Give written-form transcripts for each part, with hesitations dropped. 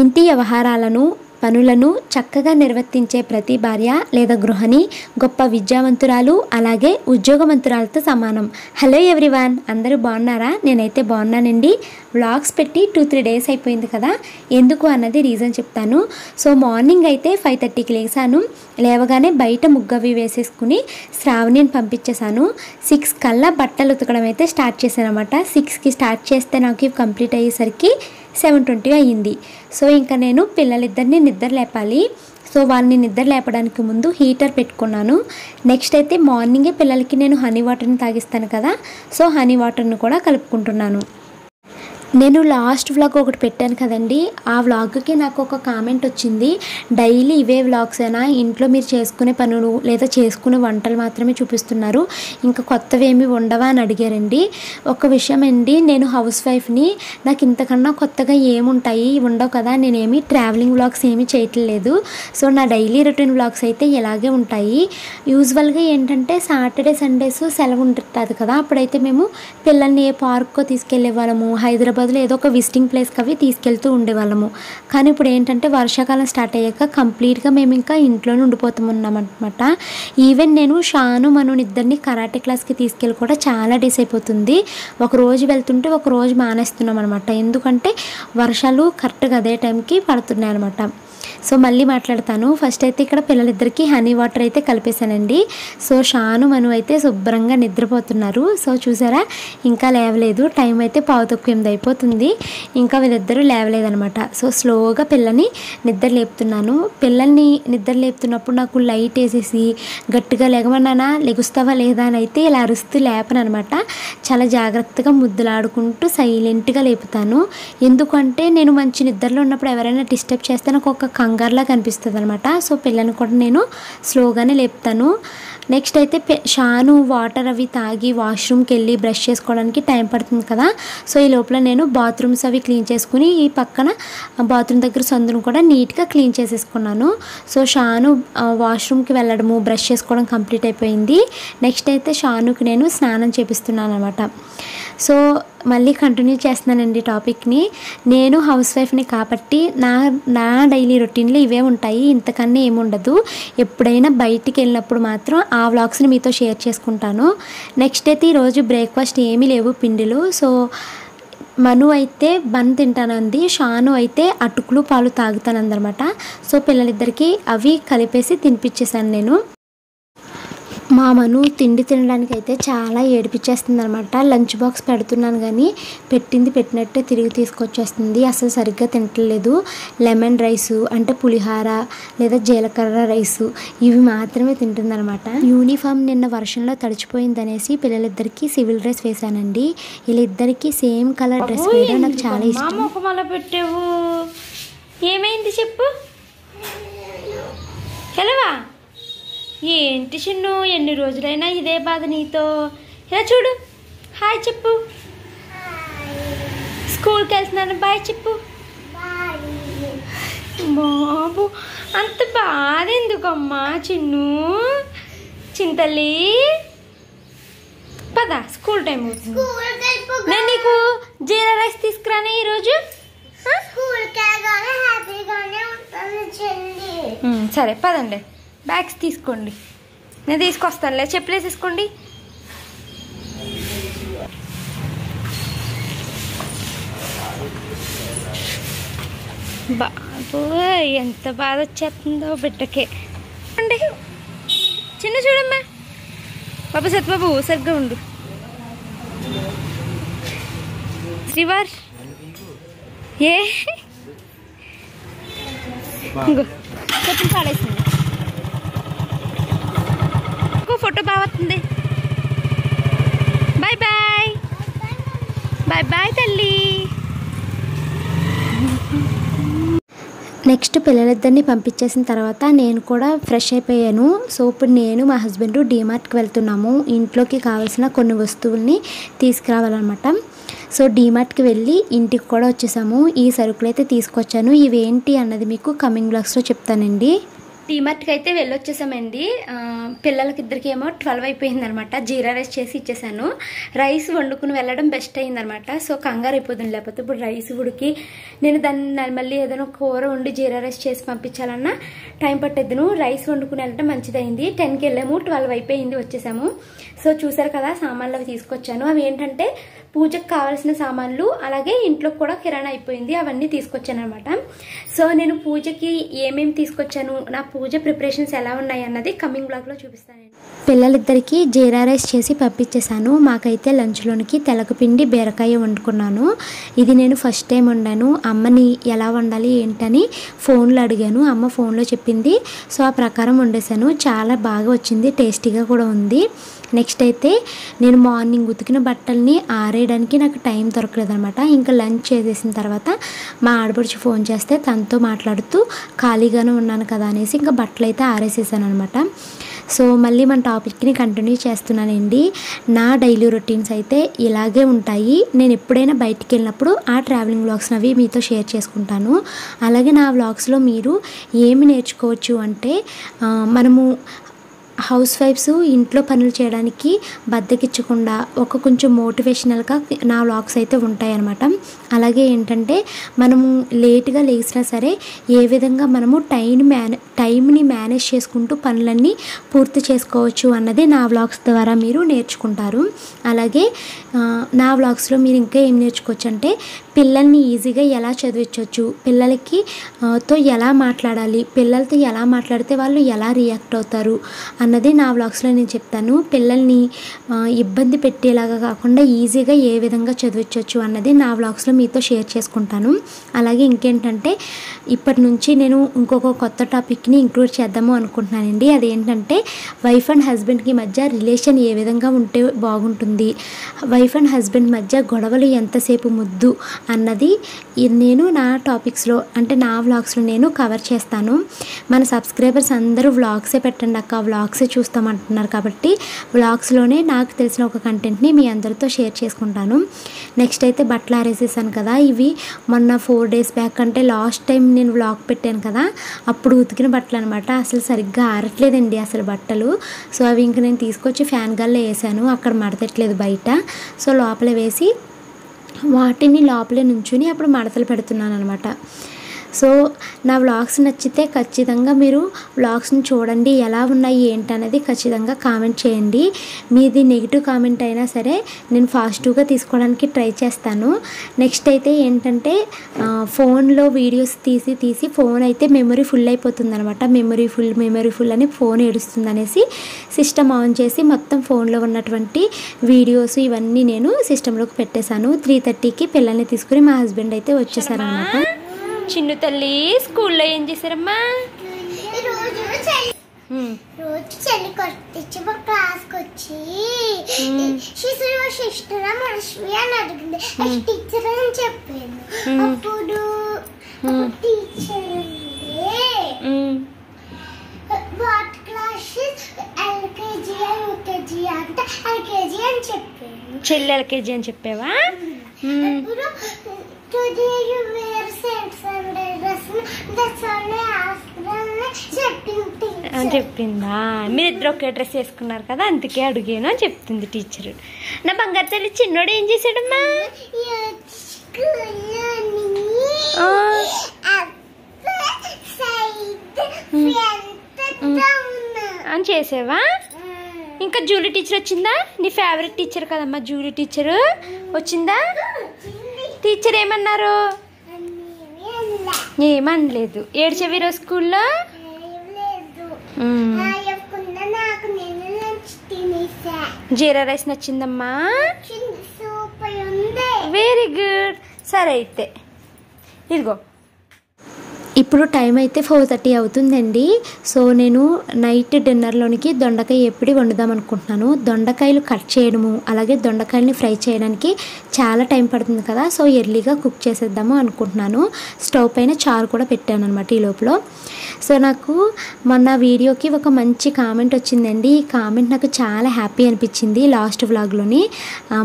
ఇంటి వ్యవహారాలను పనులను చక్కగా నిర్వర్తించే ప్రతి భార్య లేదా గృహిణి గొప్ప విద్యావంతురాలు అలాగే ఉద్యోగవంతురాలతో సమానం. హలో ఎవ్రీవన్, అందరూ బాగున్నారా? నేనైతే బాగున్నానండి. వ్లాగ్స్ పెట్టి 2-3 డేస్ అయిపోయింది కదా, ఎందుకు అన్నది రీజన్ చెప్తాను. సో మార్నింగ్ అయితే 5:30కి లేసాను. లేవగానే బయట ముగ్గవి వేసేసుకుని శ్రావణిని పంపించేశాను. 6 కల్లా బట్టలు ఉతకడం అయితే స్టార్ట్ చేశాను అనమాట. 6కి స్టార్ట్ చేస్తే నాకు కంప్లీట్ అయ్యేసరికి 7:20 అయ్యింది. సో ఇంకా నేను పిల్లలిద్దరిని నిద్ర లేపాలి. సో వాళ్ళని నిద్ర లేపడానికి ముందు హీటర్ పెట్టుకున్నాను. నెక్స్ట్ అయితే మార్నింగే పిల్లలకి నేను హనీ వాటర్ని తాగిస్తాను కదా, సో హనీ వాటర్ని కూడా కలుపుకుంటున్నాను. నేను లాస్ట్ వ్లాగ్ ఒకటి పెట్టాను కదండి, ఆ వ్లాగ్కి నాకు ఒక కామెంట్ వచ్చింది. డైలీ ఇవే వ్లాగ్స్ అయినా, ఇంట్లో మీరు చేసుకునే పనులు లేదా చేసుకునే వంటలు మాత్రమే చూపిస్తున్నారు, ఇంకా కొత్తవి ఏమి ఉండవా అని అడిగారండి. ఒక విషయం అండి, నేను హౌస్ వైఫ్ని, నాకు ఇంతకన్నా కొత్తగా ఏముంటాయి, ఉండవు కదా. నేనేమి ట్రావెలింగ్ వ్లాగ్స్ ఏమీ చేయట్లేదు. సో నా డైలీ రొటీన్ వ్లాగ్స్ అయితే ఇలాగే ఉంటాయి. యూజువల్గా ఏంటంటే సాటర్డే సండేస్ సెలవు ఉంటుంది కదా, అప్పుడైతే మేము పిల్లల్ని ఏ పార్క్కో తీసుకెళ్లే వాళ్ళము, హైదరాబాద్లో ఏదో ఒక విజిటింగ్ ప్లేస్కి అవి తీసుకెళ్తూ ఉండేవాళ్ళము. కానీ ఇప్పుడు ఏంటంటే వర్షాకాలం స్టార్ట్ అయ్యాక కంప్లీట్గా మేము ఇంకా ఇంట్లోనే ఉండిపోతున్నాం అనమాట. ఈవెన్ నేను షాను మను ఇద్దరిని కరాటే క్లాస్కి తీసుకెళ్ళి కూడా చాలా డేస్ అయిపోతుంది. ఒక రోజు వెళ్తుంటే ఒక రోజు మానేస్తున్నాం అనమాట, ఎందుకంటే వర్షాలు కరెక్ట్గా అదే టైంకి పడుతున్నాయి అనమాట. సో మళ్ళీ మాట్లాడతాను. ఫస్ట్ అయితే ఇక్కడ పిల్లలిద్దరికీ హనీ వాటర్ అయితే కలిపేశానండి. సో షాను మను అయితే శుభ్రంగా నిద్రపోతున్నారు. సో చూసారా, ఇంకా లేవలేదు. టైం అయితే 7:45 అయిపోతుంది, ఇంకా వీళ్ళిద్దరూ లేవలేదనమాట. సో స్లోగా పిల్లని నిద్ర లేపుతున్నాను. పిల్లల్ని నిద్ర లేపుతున్నప్పుడు నాకు లైట్ వేసేసి గట్టిగా లెగమన్నానా, లెగుస్తావా లేదా అని అయితే ఇలా అరుస్తూ లేపనమాట. చాలా జాగ్రత్తగా ముద్దులాడుకుంటూ సైలెంట్గా లేపుతాను. ఎందుకంటే నేను మంచి నిద్రలో ఉన్నప్పుడు ఎవరైనా డిస్టర్బ్ చేస్తే నాకు ఒక కంగారులా కనిపిస్తుంది అనమాట. సో పిల్లల్ని కూడా నేను స్లోగానే లేపుతాను. నెక్స్ట్ అయితే షాను వాటర్ అవి తాగి వాష్రూమ్కి వెళ్ళి బ్రష్ చేసుకోవడానికి టైం పడుతుంది కదా. సో ఈ లోపల నేను బాత్రూమ్స్ అవి క్లీన్ చేసుకుని ఈ పక్కన బాత్రూమ్ దగ్గర సందును కూడా నీట్గా క్లీన్ చేసేసుకున్నాను. సో షాను వాష్రూమ్కి వెళ్ళడము బ్రష్ చేసుకోవడం కంప్లీట్ అయిపోయింది. నెక్స్ట్ అయితే షానుకి నేను స్నానం చేపిస్తున్నాను అనమాట. సో మళ్ళీ కంటిన్యూ చేస్తున్నానండి టాపిక్ని. నేను హౌస్ వైఫ్ని కాబట్టి నా డైలీ రొటీన్లో ఇవే ఉంటాయి, ఇంతకన్నా ఏముండదు. ఎప్పుడైనా బయటికి వెళ్ళినప్పుడు మాత్రం ఆ వ్లాగ్స్ని మీతో షేర్ చేసుకుంటాను. నెక్స్ట్ అయితే ఈరోజు బ్రేక్ఫాస్ట్ ఏమీ లేవు పిండిలు. సో మను అయితే బన్ తింటానంది, షాను అయితే అటుకులు పాలు తాగుతానందనమాట. సో పిల్లలిద్దరికీ అవి కలిపేసి తినిపించేశాను నేను. మా మను తిండి తినడానికి అయితే చాలా ఏడిపించేస్తుంది అనమాట. లంచ్ బాక్స్ పెడుతున్నాను కానీ పెట్టింది పెట్టినట్టే తిరిగి తీసుకొచ్చేస్తుంది, అసలు సరిగ్గా తింటలేదు. లెమన్ రైసు అంటే పులిహార లేదా జీలకర్ర రైసు ఇవి మాత్రమే తింటుందనమాట. యూనిఫామ్ నిన్న వర్షంలో తడిచిపోయిందనేసి పిల్లలిద్దరికీ సివిల్ డ్రెస్ వేశానండి. వీళ్ళిద్దరికీ సేమ్ కలర్ డ్రెస్ వేయడం నాకు చాలా ఇష్టం. పెట్టావు, ఏమైంది చెప్పు. హలోవా ఏంటి చిన్ను, ఎన్ని రోజులైనా ఇదే బాధ నీతో. ఇలా చూడు, హాయ్ చెప్పు. స్కూల్కి వెళ్తున్నాను, బాయ్ చెప్పు. బాబు అంత బాధ ఎందుకమ్మా చిన్ను, చింతల్లి పద స్కూల్ టైం అవుతుంది. నేను నీకు జీరా రైస్ తీసుకురానే ఈరోజు. సరే పదండి, బ్యాగ్స్ తీసుకోండి, నేను తీసుకొస్తానులే. చెప్పులేసి తీసుకోండి. బాబు ఎంత బాధ వచ్చేస్తుందో బిడ్డకే. అండి చిన్న చూడమ్మా. బాబు సత్బాబు సరిగ్గా ఉండు. శ్రీవార్ ఏ చెప్పు పాడేసింది. ఫోటో బాగా వస్తుంది. బాయ్ బాయ్, బాయ్ బాయ్ తల్లి. నెక్స్ట్ పిల్లలిద్దరిని పంపించేసిన తర్వాత నేను కూడా ఫ్రెష్ అయిపోయాను. సో ఇప్పుడు నేను మా హస్బెండ్ డీమార్ట్కి వెళ్తున్నాము. ఇంట్లోకి కావాల్సిన కొన్ని వస్తువుల్ని తీసుకురావాలన్నమాట. సో డీమార్ట్కి వెళ్ళి ఇంటికి కూడా వచ్చేసాము. ఈ సరుకులు అయితే తీసుకొచ్చాను. ఇవేంటి అన్నది మీకు కమింగ్ బ్లాగ్స్లో చెప్తానండి. డీమార్ట్కి అయితే వెళ్ళొచ్చేసామండి. పిల్లలకి ఇద్దరికేమో 12 అయిపోయింది అనమాట. జీరా రైస్ చేసి ఇచ్చేసాను. రైస్ వండుకుని వెళ్ళడం బెస్ట్ అయిందనమాట. సో కంగారు అయిపోతుంది, లేకపోతే ఇప్పుడు రైస్ ఉడికి నేను దాన్ని మళ్ళీ ఏదైనా కూర వండి జీరా రైస్ చేసి పంపించాలన్నా టైం పట్టేద్దును. రైస్ వండుకుని వెళ్ళడం మంచిదైంది. 10కి వెళ్ళాము, 12 అయిపోయింది, వచ్చేసాము. సో చూసారు కదా, సామాన్లు అవి తీసుకొచ్చాను. అవి ఏంటంటే పూజకు కావాల్సిన సామాన్లు, అలాగే ఇంట్లో కూడా కిరాణా అయిపోయింది, అవన్నీ తీసుకొచ్చాను అనమాట. సో నేను పూజకి ఏమేమి తీసుకొచ్చాను, నా పూజ ప్రిపరేషన్స్ ఎలా ఉన్నాయి అన్నది కమింగ్ బ్లాగ్లో చూపిస్తాను. పిల్లలిద్దరికి జీరా రైస్ చేసి పంపించేశాను. మాకైతే లంచ్లోనికి తెలకపిండి బీరకాయ వండుకున్నాను. ఇది నేను ఫస్ట్ టైం వండాను. అమ్మని ఎలా వండాలి ఏంటని ఫోన్లో అడిగాను, అమ్మ ఫోన్లో చెప్పింది. సో ఆ ప్రకారం వండేసాను. చాలా బాగా వచ్చింది, టేస్టీగా కూడా ఉంది. నెక్స్ట్ అయితే నేను మార్నింగ్ ఉతికిన బట్టల్ని ఆరేయడానికి నాకు టైం దొరకలేదు అనమాట. ఇంకా లంచ్ చేసేసిన తర్వాత మా ఆడపడుచు ఫోన్ చేస్తే తనతో మాట్లాడుతూ ఖాళీగానే ఉన్నాను కదా అనేసి ఇంకా బట్టలు అయితే ఆరేసేసాను అనమాట. సో మళ్ళీ మన టాపిక్ని కంటిన్యూ చేస్తున్నానండి. నా డైలీ రొటీన్స్ అయితే ఇలాగే ఉంటాయి. నేను ఎప్పుడైనా బయటికి వెళ్ళినప్పుడు ఆ ట్రావెలింగ్ వ్లాగ్స్ అవి మీతో షేర్ చేసుకుంటాను. అలాగే నా వ్లాగ్స్లో మీరు ఏమి నేర్చుకోవచ్చు అంటే, మనము హౌస్ వైఫ్స్ ఇంట్లో పనులు చేయడానికి బద్దకిచ్చకుండా కొంచెం మోటివేషనల్గా నా వ్లాగ్స్ అయితే ఉంటాయి అన్నమాట. అలాగే ఏంటంటే మనము లేట్గా లేచినా సరే ఏ విధంగా మనము టైంని మేనేజ్ చేసుకుంటూ పనులన్నీ పూర్తి చేసుకోవచ్చు అన్నది నా వ్లాగ్స్ ద్వారా మీరు నేర్చుకుంటారు. అలాగే నా వ్లాగ్స్లో మీరు ఇంకా ఏం నేర్చుకోవచ్చు అంటే, పిల్లల్ని ఈజీగా ఎలా చదివించవచ్చు, పిల్లలకి తో ఎలా మాట్లాడాలి, పిల్లలతో ఎలా మాట్లాడితే వాళ్ళు ఎలా రియాక్ట్ అవుతారు అన్నది నా వ్లాగ్స్లో నేను చెప్తాను. పిల్లల్ని ఇబ్బంది పెట్టేలాగా కాకుండా ఈజీగా ఏ విధంగా చదివించవచ్చు అన్నది నా వ్లాగ్స్లో మీతో షేర్ చేసుకుంటాను. అలాగే ఇంకేంటంటే, ఇప్పటి నుంచి నేను ఇంకొక కొత్త టాపిక్ని ఇంక్లూడ్ చేద్దాము అనుకుంటున్నానండి. అదేంటంటే, వైఫ్ అండ్ హస్బెండ్కి మధ్య రిలేషన్ ఏ విధంగా ఉంటే బాగుంటుంది, వైఫ్ అండ్ హస్బెండ్ మధ్య గొడవలు ఎంతసేపు ముద్దు అన్నది నేను నా టాపిక్స్లో అంటే నా వ్లాగ్స్లో నేను కవర్ చేస్తాను. మన సబ్స్క్రైబర్స్ అందరూ వ్లాగ్సే పెట్టండి అక్క, వ్లాగ్సే చూస్తామంటున్నారు కాబట్టి వ్లాగ్స్లోనే నాకు తెలిసిన ఒక కంటెంట్ని మీ అందరితో షేర్ చేసుకుంటాను. నెక్స్ట్ అయితే బట్టలు ఆరేసేసాను కదా, ఇవి మొన్న 4 days బ్యాక్ అంటే లాస్ట్ టైం నేను వ్లాగ్ పెట్టాను కదా, అప్పుడు ఉతికిన బట్టలు అనమాట. అసలు సరిగ్గా ఆరట్లేదండి అసలు బట్టలు. సో అవి ఇంక నేను తీసుకొచ్చి ఫ్యాన్ గాల్లో వేసాను, అక్కడ మడతట్లేదు బయట. సో లోపల వేసి వాటిని లోపలే నుంచుని అప్పుడు మడతలు పెడుతున్నాను అనమాట. సో నా వ్లాగ్స్ నచ్చితే ఖచ్చితంగా మీరు వ్లాగ్స్ని చూడండి, ఎలా ఉన్నాయి ఏంటనేది ఖచ్చితంగా కామెంట్ చేయండి. మీది నెగిటివ్ కామెంట్ అయినా సరే నేను ఫాస్ట్గా తీసుకోవడానికి ట్రై చేస్తాను. నెక్స్ట్ అయితే ఏంటంటే, ఫోన్లో వీడియోస్ తీసి ఫోన్ అయితే మెమరీ ఫుల్ అయిపోతుంది అనమాట. మెమరీ ఫుల్ అని ఫోన్ ఏడుస్తుంది అనేసి సిస్టమ్ ఆన్ చేసి మొత్తం ఫోన్లో ఉన్నటువంటి వీడియోస్ ఇవన్నీ నేను సిస్టంలోకి పెట్టేశాను. 3:30కి పిల్లల్ని తీసుకుని మా హస్బెండ్ అయితే వచ్చేసారనమాట. చిన్ను తల్లి స్కూల్లో ఏం చేశారమ్మా? రోజు చలి కొట్టించి మా క్లాస్కి వచ్చి సిస్టర్ మనస్వి అని అడిగింది. టీచర్ అని చెప్పాను. అప్పుడు teacher what classes LKG UKG అంటే ఎల్కేజీ అని చెప్పాను. చెల్లి ఎల్కేజీ అని చెప్పావా? ఇప్పుడు today you wear same dress, that's only అని చెప్పిందా? మీరిద్దరు ఒకే డ్రెస్ వేసుకున్నారు కదా, అందుకే అడిగాను అని చెప్తుంది టీచర్. నా బంగారు తల్లి చిన్నోడు ఏం చేశాడమ్మా? అని చేసావా? ఇంకా జూలీ టీచర్ వచ్చిందా? నీ ఫేవరెట్ టీచర్ కదమ్మా జూలీ టీచర్ వచ్చిందా? టీచర్ ఏమన్నారు? ఏమనలేదు. ఏడ్చేవి రోజు స్కూల్లో? జీరా రైస్ నచ్చిందమ్మా? Very good. సరే అయితే ఇదిగో. ఇప్పుడు టైం అయితే 4:30 అవుతుందండి. సో నేను నైట్ డిన్నర్లోనికి దొండకాయ ఎప్పుడు వండుదాం అనుకుంటున్నాను. దొండకాయలు కట్ చేయడము అలాగే దొండకాయలని ఫ్రై చేయడానికి చాలా టైం పడుతుంది కదా, సో ఎర్లీగా కుక్ చేసేద్దాము అనుకుంటున్నాను. స్టవ్ పైన చారు కూడా పెట్టాను అనమాట ఈ లోపల. సో నాకు మొన్న వీడియోకి ఒక మంచి కామెంట్ వచ్చిందండి. ఈ కామెంట్ నాకు చాలా హ్యాపీ అనిపించింది. లాస్ట్ వ్లాగ్లోని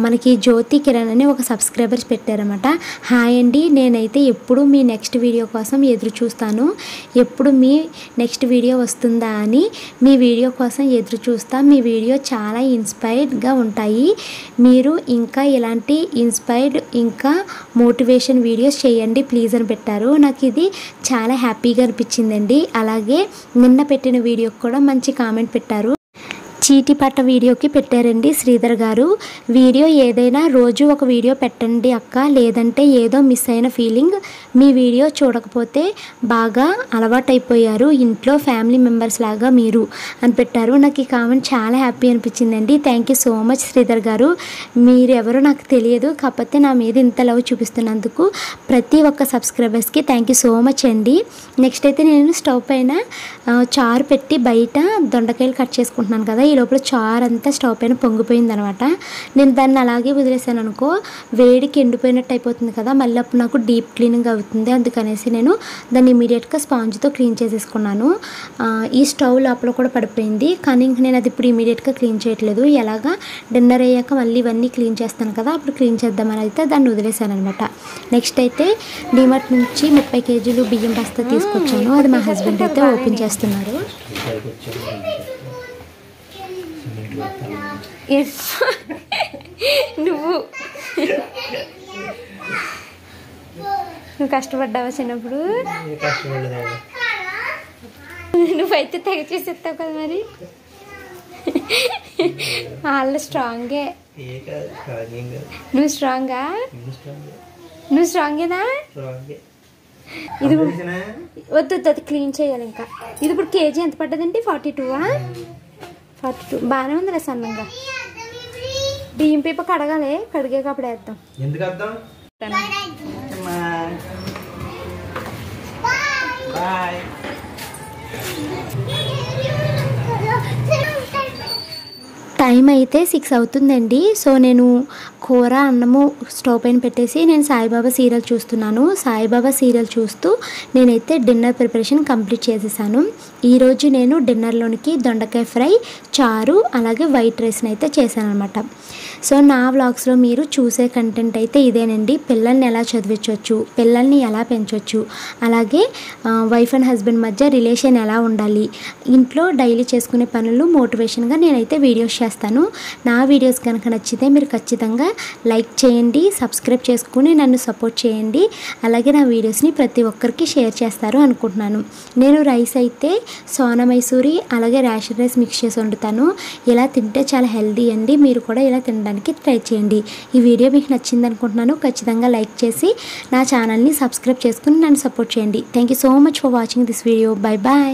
మనకి జ్యోతి కిరణ్ అని ఒక సబ్స్క్రైబర్స్ పెట్టారన్నమాట. హాయ్ అండి, నేనైతే ఎప్పుడు మీ నెక్స్ట్ వీడియో కోసం ఎదురు చూస్తాను. ఎప్పుడు మీ నెక్స్ట్ వీడియో వస్తుందా అని మీ వీడియో కోసం ఎదురు చూస్తా. మీ వీడియో చాలా ఇన్స్పైర్డ్గా ఉంటాయి. మీరు ఇంకా ఇలాంటి ఇన్స్పైర్డ్ ఇంకా మోటివేషన్ వీడియోస్ చేయండి ప్లీజ్ అని పెట్టారు. నాకు ఇది చాలా హ్యాపీగా అనిపించిందండి. అలాగే నిన్న పెట్టిన వీడియోకి కూడా మంచి కామెంట్ పెట్టారు. చీటీ పట్ట వీడియోకి పెట్టారండి శ్రీధర్ గారు. వీడియో ఏదైనా రోజు ఒక వీడియో పెట్టండి అక్క, లేదంటే ఏదో మిస్ అయిన ఫీలింగ్. మీ వీడియో చూడకపోతే బాగా అలవాటైపోయారు ఇంట్లో ఫ్యామిలీ మెంబర్స్ లాగా మీరు అని పెట్టారు. నాకు ఈ కామెంట్ చాలా హ్యాపీ అనిపించిందండి. Thank you so much Sridhar గారు. మీరెవరో నాకు తెలియదు, కాకపోతే నా మీద ఇంత లవ్ చూపిస్తున్నందుకు ప్రతి ఒక్క సబ్స్క్రైబర్స్కి థ్యాంక్ యూ సో మచ్ అండి. నెక్స్ట్ అయితే నేను స్టవ్ పైన చారు పెట్టి బయట దొండకాయలు కట్ చేసుకుంటున్నాను కదా, ఈ లోపల చారు అంతా స్టవ్ పైన పొంగిపోయిందనమాట. నేను దాన్ని అలాగే వదిలేసాను అనుకో, వేడికి ఎండిపోయినట్టు అయిపోతుంది కదా, మళ్ళీ అప్పుడు నాకు డీప్ క్లీనింగ్ అవుతుంది. అందుకనేసి నేను దాన్ని ఇమీడియట్గా స్పాంజ్తో క్లీన్ చేసేసుకున్నాను. ఈ స్టవ్ లోపల కూడా పడిపోయింది, కానీ ఇంక నేను అది ఇప్పుడు ఇమీడియట్గా క్లీన్ చేయట్లేదు. ఎలాగా డిన్నర్ అయ్యాక మళ్ళీ ఇవన్నీ క్లీన్ చేస్తాను కదా, అప్పుడు క్లీన్ చేద్దామని అయితే దాన్ని వదిలేసాను అనమాట. నెక్స్ట్ అయితే డిమార్ట్ నుంచి 30 కేజీలు బియ్యం బస్తా తీసుకొచ్చాను. అది మా హస్బెండ్ అయితే ఓపెన్ చేస్తున్నారు. నువ్వు కష్టపడ్డావా చిన్నప్పుడు? నువ్వైతే తెగ చేసేస్తావు కదా మరి. వాళ్ళు స్ట్రాంగే, నువ్వు స్ట్రాంగా? నువ్వు స్ట్రాంగేనా? ఇది వద్దు అది క్లీన్ చేయాలి ఇంకా. ఇది ఇప్పుడు కేజీ ఎంత పడ్డదండి? 42. 42 బాగానే ఉంది సన్నంగా. బియ్యం పీప కడగాలి, కడిగాక అప్పుడు వేద్దాం. టైం అయితే 6 అవుతుందండి. సో నేను కూర అన్నము స్టవ్ పైన పెట్టేసి నేను సాయిబాబా సీరియల్ చూస్తున్నాను. సాయిబాబా సీరియల్ చూస్తూ నేనైతే డిన్నర్ ప్రిపరేషన్ కంప్లీట్ చేసేసాను. ఈరోజు నేను డిన్నర్లోనికి దొండకాయ ఫ్రై, చారు, అలాగే వైట్ రైస్ని అయితే చేశాను అనమాట. సో నా వ్లాగ్స్లో మీరు చూసే కంటెంట్ అయితే ఇదేనండి. పిల్లల్ని ఎలా చదివించవచ్చు, పిల్లల్ని ఎలా పెంచవచ్చు, అలాగే వైఫ్ అండ్ హస్బెండ్ మధ్య రిలేషన్ ఎలా ఉండాలి, ఇంట్లో డైలీ చేసుకునే పనులు మోటివేషన్గా నేనైతే వీడియోస్ చేస్తాను. నా వీడియోస్ కనుక నచ్చితే మీరు ఖచ్చితంగా లైక్ చేయండి, సబ్స్క్రైబ్ చేసుకుని నన్ను సపోర్ట్ చేయండి. అలాగే నా వీడియోస్ని ప్రతి ఒక్కరికి షేర్ చేస్తారు అనుకుంటున్నాను. నేను రైస్ అయితే సోనా మైసూరి అలాగే రేషన్ రైస్ మిక్స్ చేసి వండుతాను. ఇలా తింటే చాలా హెల్దీ అండి. మీరు కూడా ఇలా తినడానికి ట్రై చేయండి. ఈ వీడియో మీకు నచ్చింది అనుకుంటున్నాను. ఖచ్చితంగా లైక్ చేసి నా ఛానల్ని సబ్స్క్రైబ్ చేసుకుని నన్ను సపోర్ట్ చేయండి. Thank you so much for watching this video. Bye bye.